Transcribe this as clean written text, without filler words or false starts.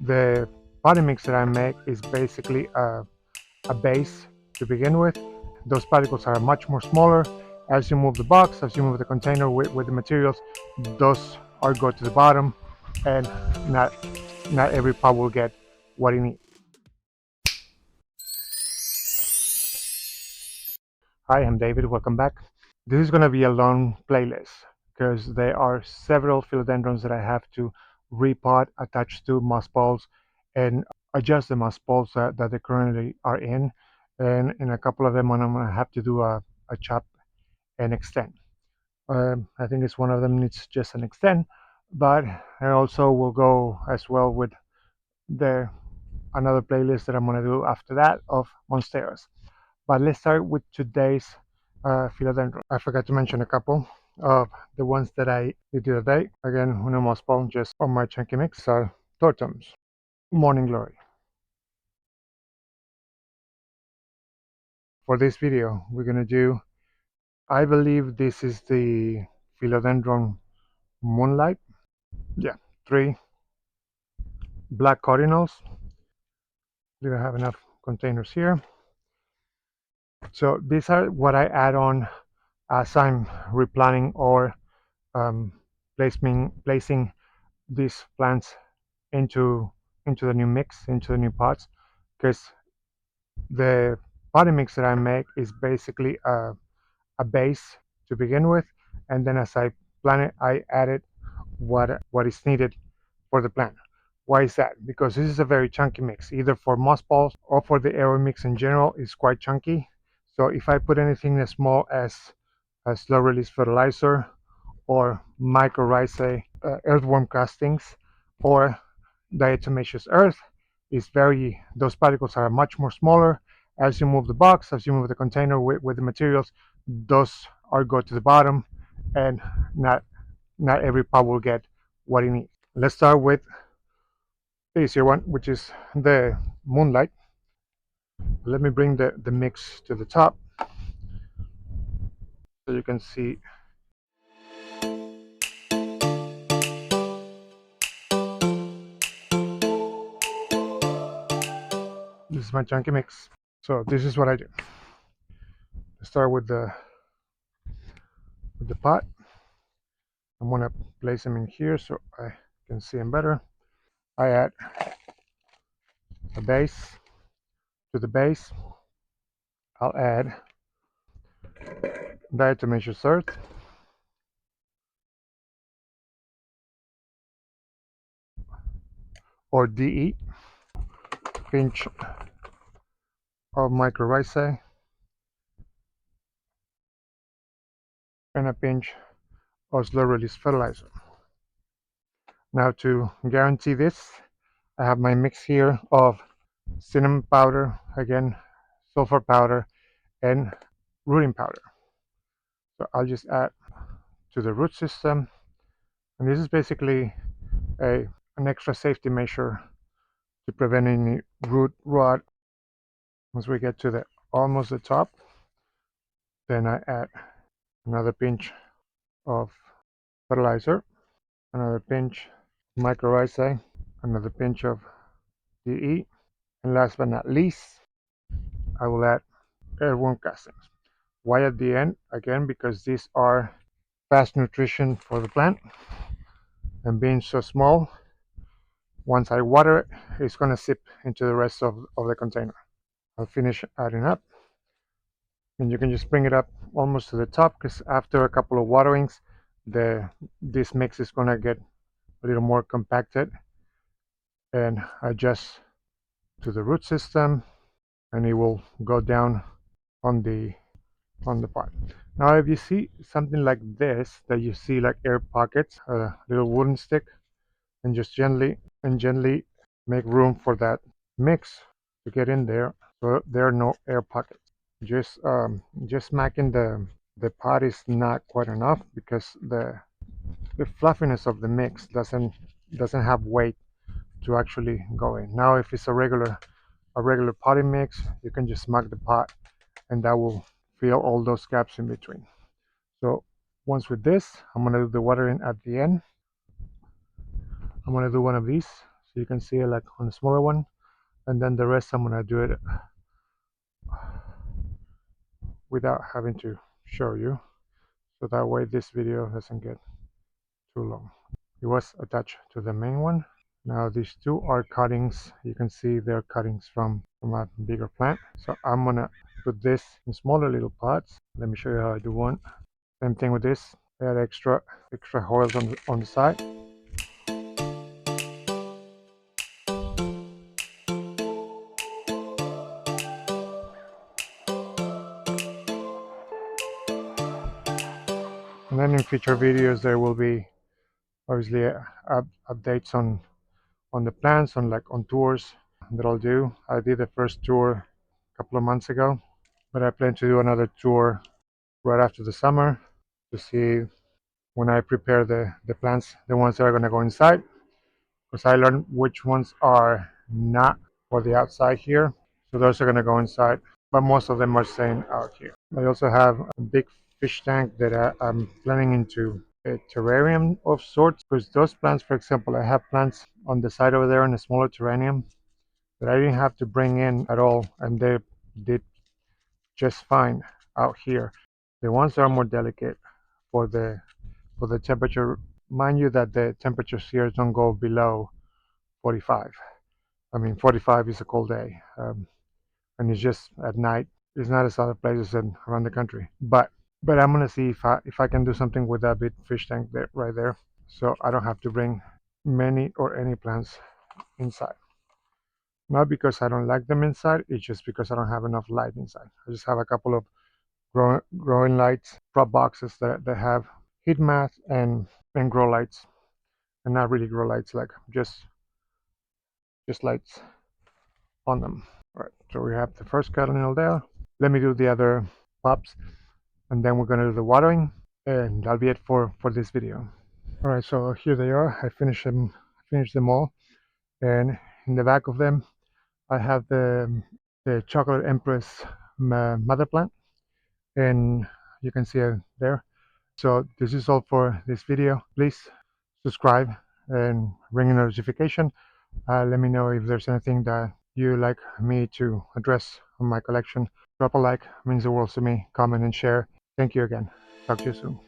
The potting mix that I make is basically a base to begin with. Those particles are much more smaller. As you move the box, as you move the container with the materials, those are go to the bottom, and not every pot will get what it needs. Hi, I'm David. Welcome back. This is going to be a long playlist because there are several philodendrons that I have to repot, attach to moss balls, and adjust the moss balls that they currently are in. And in a couple of them, I'm going to have to do a chop and extend. I think it's one of them needs just an extend, but I also will go as well with the another playlist that I'm going to do after that of monsteras. But let's start with today's philodendron. I forgot to mention a couple of the ones that I did today. Again, uno más ball just on my chunky mix are Tortums, Morning Glory. For this video, we're going to do, I believe this is the Philodendron Moonlight. Yeah, 3 black Cardinals. Do I have enough containers here? So these are what I add on as I'm replanting or um, placing these plants into the new mix, into the new pots, because the potting mix that I make is basically a base to begin with, and then as I plant it, I added what is needed for the plant. Why is that? Because this is a very chunky mix, either for moss balls or for the aero mix in general. It's quite chunky. So if I put anything as small as a slow release fertilizer or mycorrhizae, earthworm castings, or diatomaceous earth, is very, those particles are much more smaller. As you move the box, as you move the container with the materials, those are go to the bottom, and not every pot will get what it needs. Let's start with the easier one, which is the Moonlight. Let me bring the mix to the top so you can see. This is my chunky mix. So this is what I do. Let's start with the pot. I'm gonna place them in here so I can see them better. I add a base. To the base, I'll add diatomaceous earth, or DE, pinch of mycorrhizae, and a pinch of slow release fertilizer. Now to guarantee this, I have my mix here of cinnamon powder, again sulfur powder, and rooting powder. So I'll just add to the root system, and this is basically an extra safety measure to prevent any root rot. Once we get to the almost the top, then I add another pinch of fertilizer, another pinch of mycorrhizae, another pinch of DE, and last but not least, I will add earthworm castings. Why at the end? Again, because these are fast nutrition for the plant, and being so small, once I water it, it's going to sip into the rest of the container. I'll finish adding up, and you can just bring it up almost to the top, because after a couple of waterings, this mix is going to get a little more compacted, and adjust to the root system, and it will go down on the pot. Now if you see something like this, that you see like air pockets, a little wooden stick, and just gently make room for that mix to get in there, so there are no air pockets. Just smacking the pot is not quite enough, because the fluffiness of the mix doesn't have weight to actually go in. Now if it's a regular potting mix, you can just smack the pot, and that will fill all those gaps in between. So once with this, I'm going to do the watering at the end. I'm going to do one of these so so you can see it like on the smaller one, and then the rest I'm gonna do it without having to show you, so that way this video doesn't get too long. It was attached to the main one. Now these two are cuttings. You can see they're cuttings from a bigger plant. So I'm gonna put this in smaller little pots. Let me show you how I do one. Same thing with this. Add extra oils on the side. And then in future videos there will be obviously updates on the plants, on tours that I'll do. I did the first tour a couple of months ago, but I plan to do another tour right after the summer to see when I prepare the plants, the ones that are going to go inside, because I learned which ones are not for the outside here. So those are going to go inside, but most of them are staying out here. I also have a big fish tank that I'm planning into a terrarium of sorts, because those plants, for example, I have plants on the side over there in a smaller terrarium that I didn't have to bring in at all, and they did just fine out here. The ones that are more delicate for the temperature, mind you that the temperatures here don't go below 45. I mean, 45 is a cold day, and it's just at night. It's not as other places around the country. But I'm gonna see if I can do something with that big fish tank there, right there, so I don't have to bring many or any plants inside. Not because I don't like them inside, it's just because I don't have enough light inside. I just have a couple of growing lights, prop boxes that have heat mat and grow lights, and not really grow lights, like just lights on them. All right, so we have the first cardinal there. Let me do the other pops, and then we're gonna do the watering, and that'll be it for this video. All right, so here they are. I finished them all, and in the back of them I have the chocolate empress mother plant, and you can see it there. So this is all for this video. Please subscribe and ring a notification. Let me know if there's anything that you like me to address on my collection. Drop a like, means the world to me. Comment and share. Thank you again. Talk to you soon.